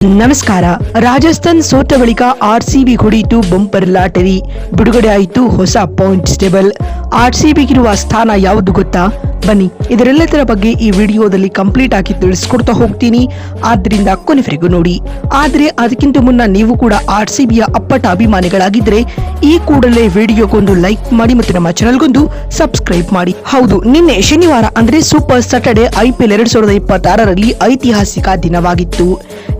ನಮಸ್ಕಾರ. ರಾಜಸ್ಥಾನ್ ಸೋತ ಬಳಿಕ ಆರ್ಸಿಬಿ ಹೊಡೆಯಿತು ಬಂಪರ್ ಲಾಟರಿ. ಬಿಡುಗಡೆ ಆಯಿತು ಹೊಸ ಪಾಯಿಂಟ್ಸ್ ಟೇಬಲ್. ಆರ್ಸಿಬಿಗಿರುವ ಸ್ಥಾನ ಯಾವುದು ಗೊತ್ತಾ? ಬನ್ನಿ ಇದರೆಲ್ಲದರ ಬಗ್ಗೆ ಈ ವಿಡಿಯೋದಲ್ಲಿ ಕಂಪ್ಲೀಟ್ ಆಗಿ ತಿಳಿಸ್ಕೊಡ್ತಾ ಹೋಗ್ತೀನಿ, ಆದ್ರಿಂದ ಕೊನೆವರೆಗೂ ನೋಡಿ. ಆದ್ರೆ ಅದಕ್ಕಿಂತ ಮುನ್ನ ನೀವು ಕೂಡ ಆರ್ಸಿಬಿಯ ಅಪ್ಪಟ ಅಭಿಮಾನಿಗಳಾಗಿದ್ರೆ ಈ ಕೂಡಲೇ ವಿಡಿಯೋಗೊಂದು ಲೈಕ್ ಮಾಡಿ ಮತ್ತು ನಮ್ಮ ಚಾನೆಲ್ಗೊಂದು ಸಬ್ಸ್ಕ್ರೈಬ್ ಮಾಡಿ. ಹೌದು, ನಿನ್ನೆ ಶನಿವಾರ ಅಂದ್ರೆ ಸೂಪರ್ ಸ್ಯಾಟರ್ಡೆ IPL 2026ರಲ್ಲಿ ಐತಿಹಾಸಿಕ ದಿನವಾಗಿತ್ತು.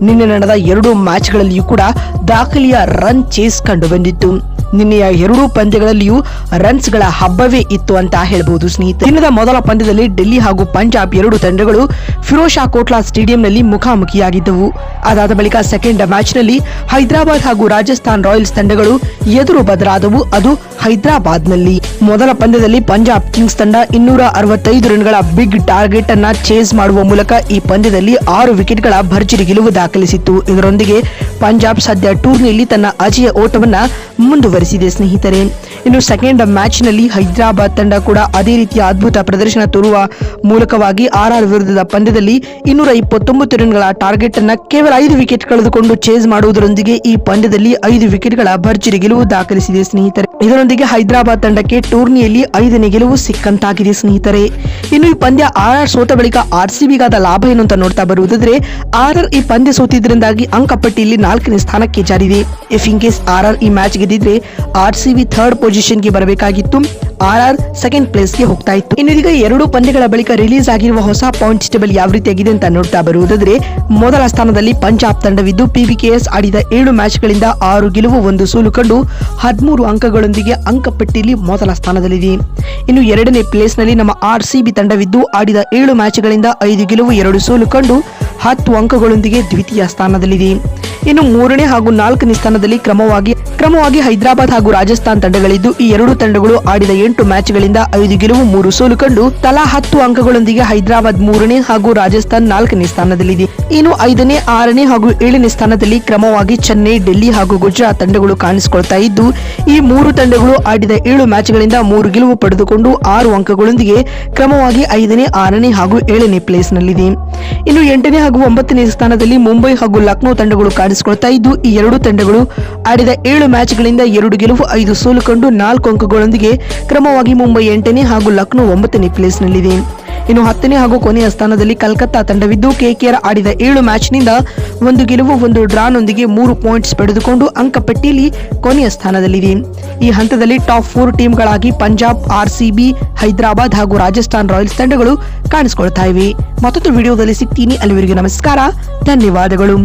ನಿನ್ನೆ ನಡೆದ 2 ಮ್ಯಾಚ್ಗಳಲ್ಲಿಯೂ ಕೂಡ ದಾಖಲೆಯ ರನ್ ಚೇಸ್ ಕಂಡು ಬಂದಿತ್ತು. ನಿನ್ನೆಯ 2 ಪಂದ್ಯಗಳಲ್ಲಿಯೂ ರನ್ಸ್ಗಳ ಹಬ್ಬವೇ ಇತ್ತು ಅಂತ ಹೇಳ್ಬಹುದು ಸ್ನೇಹಿತರೆ. ದಿನದ ಮೊದಲ ಪಂದ್ಯದಲ್ಲಿ ಡೆಲ್ಲಿ ಹಾಗೂ ಪಂಜಾಬ್ 2 ತಂಡಗಳು ಫಿರೋಜ್ ಶಾ ಕೋಟ್ಲಾ ಸ್ಟೇಡಿಯಂನಲ್ಲಿ ಮುಖಾಮುಖಿಯಾಗಿದ್ದವು. ಅದಾದ ಬಳಿಕ ಸೆಕೆಂಡ್ ಮ್ಯಾಚ್ನಲ್ಲಿ ಹೈದರಾಬಾದ್ ಹಾಗೂ ರಾಜಸ್ಥಾನ್ ರಾಯಲ್ಸ್ ತಂಡಗಳು ಎದುರು ಬದಲಾದವು, ಅದು ಹೈದರಾಬಾದ್ನಲ್ಲಿ. ಮೊದಲ ಪಂದ್ಯದಲ್ಲಿ ಪಂಜಾಬ್ ಕಿಂಗ್ಸ್ ತಂಡ 265 ರನ್ಗಳ ಬಿಗ್ ಟಾರ್ಗೆಟ್ ಅನ್ನ ಚೇಸ್ ಮಾಡುವ ಮೂಲಕ ಈ ಪಂದ್ಯದಲ್ಲಿ 6 ವಿಕೆಟ್ಗಳ ಭರ್ಜರಿ ಗೆಲುವು ದಾಖಲಿಸಿತ್ತು. ಇದರೊಂದಿಗೆ ಪಂಜಾಬ್ ಸದ್ಯ ಟೂರ್ನಿಯಲ್ಲಿ ತನ್ನ ಅಜೇಯ ಓಟವನ್ನ ಮುಂದುವರಿಸಿದೆ ಸ್ನೇಹಿತರೆ. ಇನ್ನು ಸೆಕೆಂಡ್ ಮ್ಯಾಚ್ ನಲ್ಲಿ ಹೈದರಾಬಾದ್ ತಂಡ ಕೂಡ ಅದೇ ರೀತಿಯ ಅದ್ಭುತ ಪ್ರದರ್ಶನ ತೋರುವ ಮೂಲಕವಾಗಿ RR ವಿರುದ್ಧದ ಪಂದ್ಯದಲ್ಲಿ 229 ರನ್ಗಳ ಟಾರ್ಗೆಟ್ ಅನ್ನ ಕೇವಲ 5 ವಿಕೆಟ್ ಕಳೆದುಕೊಂಡು ಚೇಸ್ ಮಾಡುವುದರೊಂದಿಗೆ ಈ ಪಂದ್ಯದಲ್ಲಿ 5 ವಿಕೆಟ್ಗಳ ಭರ್ಜರಿ ಗೆಲುವು ದಾಖಲಿಸಿದೆ ಸ್ನೇಹಿತರೆ. ಇದರೊಂದಿಗೆ ಹೈದರಾಬಾದ್ ತಂಡಕ್ಕೆ ಟೂರ್ನಿಯಲ್ಲಿ 5ನೇ ಗೆಲುವು ಸಿಕ್ಕಂತಾಗಿದೆ ಸ್ನೇಹಿತರೆ. ಇನ್ನು ಈ ಪಂದ್ಯ RR ಸೋತ ಬಳಿಕ ಆರ್ಸಿಬಿಗಾದ ಲಾಭ ಏನು ಅಂತ ನೋಡ್ತಾ ಬರುವುದಾದ್ರೆ, RR ಈ ಪಂದ್ಯ ಸೋತಿದ್ರಿಂದಾಗಿ ಅಂಕಪಟ್ಟಿಯಲ್ಲಿ 4ನೇ ಸ್ಥಾನಕ್ಕೆ ಜಾರಿದೆ. ಇಫ್ ಇನ್ ಕೇಸ್ RR ಈ ಮ್ಯಾಚ್ ಗೆದ್ದಿದ್ರೆ ಆರ್ಸಿಬಿ ಥರ್ಡ್ ಪೊಸಿಷನ್ ಗೆ ಬರಬೇಕಾಗಿತ್ತು, RR ಸೆಕೆಂಡ್ ಪ್ಲೇಸ್ ಗೆ ಹೋಗ್ತಾ ಇತ್ತು. ಇನ್ನೀಗ 2 ಪಂದ್ಯಗಳ ಬಳಿಕ ರಿಲೀಸ್ ಆಗಿರುವ ಹೊಸ ಪಾಯಿಂಟ್ಸ್ ಟೇಬಲ್ ಯಾವ ರೀತಿಯಾಗಿದೆ ಅಂತ ನೋಡ್ತಾ ಬರುವುದಾದ್ರೆ, ಮೊದಲ ಸ್ಥಾನದಲ್ಲಿ ಪಂಜಾಬ್ ತಂಡವಿದ್ದು PBKS ಆಡಿದ 7 ಮ್ಯಾಚ್ಗಳಿಂದ 6 ಗೆಲುವು 1 ಸೋಲು ಕಂಡು 13 ಅಂಕಗಳೊಂದಿಗೆ ಅಂಕಪಟ್ಟಿಯಲ್ಲಿ ಮೊದಲ ಸ್ಥಾನದಲ್ಲಿದೆ. ಇನ್ನು 2ನೇ ಪ್ಲೇಸ್ ನಲ್ಲಿ ನಮ್ಮ ಆರ್ಸಿಬಿ ತಂಡವಿದ್ದು ಆಡಿದ 7 ಮ್ಯಾಚ್ಗಳಿಂದ 5 ಗೆಲುವು 2 ಸೋಲು ಕಂಡು 10 ಅಂಕಗಳೊಂದಿಗೆ ದ್ವಿತೀಯ ಸ್ಥಾನದಲ್ಲಿದೆ. ಇನ್ನು 3ನೇ ಹಾಗೂ 4ನೇ ಸ್ಥಾನದಲ್ಲಿ ಕ್ರಮವಾಗಿ ಹೈದರಾಬಾದ್ ಹಾಗೂ ರಾಜಸ್ಥಾನ್ ತಂಡಗಳಿದ್ದು ಈ 2 ತಂಡಗಳು ಆಡಿದ 8 ಮ್ಯಾಚ್ಗಳಿಂದ 5 ಗೆಲುವು 3 ಸೋಲು ಕಂಡು ತಲಾ 10 ಅಂಕಗಳೊಂದಿಗೆ ಹೈದರಾಬಾದ್ 3ನೇ ಹಾಗೂ ರಾಜಸ್ಥಾನ್ 4ನೇ ಸ್ಥಾನದಲ್ಲಿದೆ. ಇನ್ನು 5ನೇ, 6ನೇ ಹಾಗೂ 7ನೇ ಸ್ಥಾನದಲ್ಲಿ ಕ್ರಮವಾಗಿ ಚೆನ್ನೈ, ಡೆಲ್ಲಿ ಹಾಗೂ ಗುಜರಾತ್ ತಂಡಗಳು ಕಾಣಿಸಿಕೊಳ್ತಾ ಇದ್ದು ಈ 3 ತಂಡಗಳು ಆಡಿದ 7 ಮ್ಯಾಚ್ಗಳಿಂದ 3 ಗೆಲುವು ಪಡೆದುಕೊಂಡು 6 ಅಂಕಗಳೊಂದಿಗೆ ಕ್ರಮವಾಗಿ 5ನೇ, 6ನೇ ಹಾಗೂ 7ನೇ ಪ್ಲೇಸ್ ನಲ್ಲಿದೆ. ಇನ್ನು 8ನೇ ಹಾಗೂ 9ನೇ ಸ್ಥಾನದಲ್ಲಿ ಮುಂಬೈ ಹಾಗೂ ಲಕ್ನೋ ತಂಡಗಳು ಕಾಣಿಸಿಕೊಳ್ತಾ ಇದ್ದು ಈ 2 ತಂಡಗಳು ಆಡಿದ 7 ಮ್ಯಾಚ್ಗಳಿಂದ 2 ಗೆಲುವು 5 ಸೋಲು ಕಂಡು 4 ಅಂಕಗಳೊಂದಿಗೆ ಕ್ರಮವಾಗಿ ಮುಂಬೈ 8ನೇ ಹಾಗೂ ಲಕ್ನೋ 9ನೇ ಪ್ಲೇಸ್ ನಲ್ಲಿದೆ. ಇನ್ನು 10ನೇ ಹಾಗೂ ಕೊನೆಯ ಸ್ಥಾನದಲ್ಲಿ ಕಲ್ಕತ್ತಾ ತಂಡವಿದ್ದು KKR ಆಡಿದ 7 ಮ್ಯಾಚ್ನಿಂದ 1 ಗೆಲುವು 1 ಡ್ರಾನೊಂದಿಗೆ 3 ಪಾಯಿಂಟ್ಸ್ ಪಡೆದುಕೊಂಡು ಅಂಕಪಟ್ಟಿಯಲ್ಲಿ ಕೊನೆಯ ಸ್ಥಾನದಲ್ಲಿದೆ. ಈ ಹಂತದಲ್ಲಿ ಟಾಪ್ 4 ಟೀಮ್ಗಳಾಗಿ ಪಂಜಾಬ್, ಆರ್ಸಿಬಿ, ಹೈದರಾಬಾದ್ ಹಾಗೂ ರಾಜಸ್ಥಾನ್ ರಾಯಲ್ಸ್ ತಂಡಗಳು ಕಾಣಿಸಿಕೊಳ್ತಾ ಇವೆ. ಮತ್ತೊಂದು ವಿಡಿಯೋದಲ್ಲಿ ಸಿಗ್ತೀನಿ. ಅಲ್ಲಿವರೆಗೆ ನಮಸ್ಕಾರ, ಧನ್ಯವಾದಗಳು.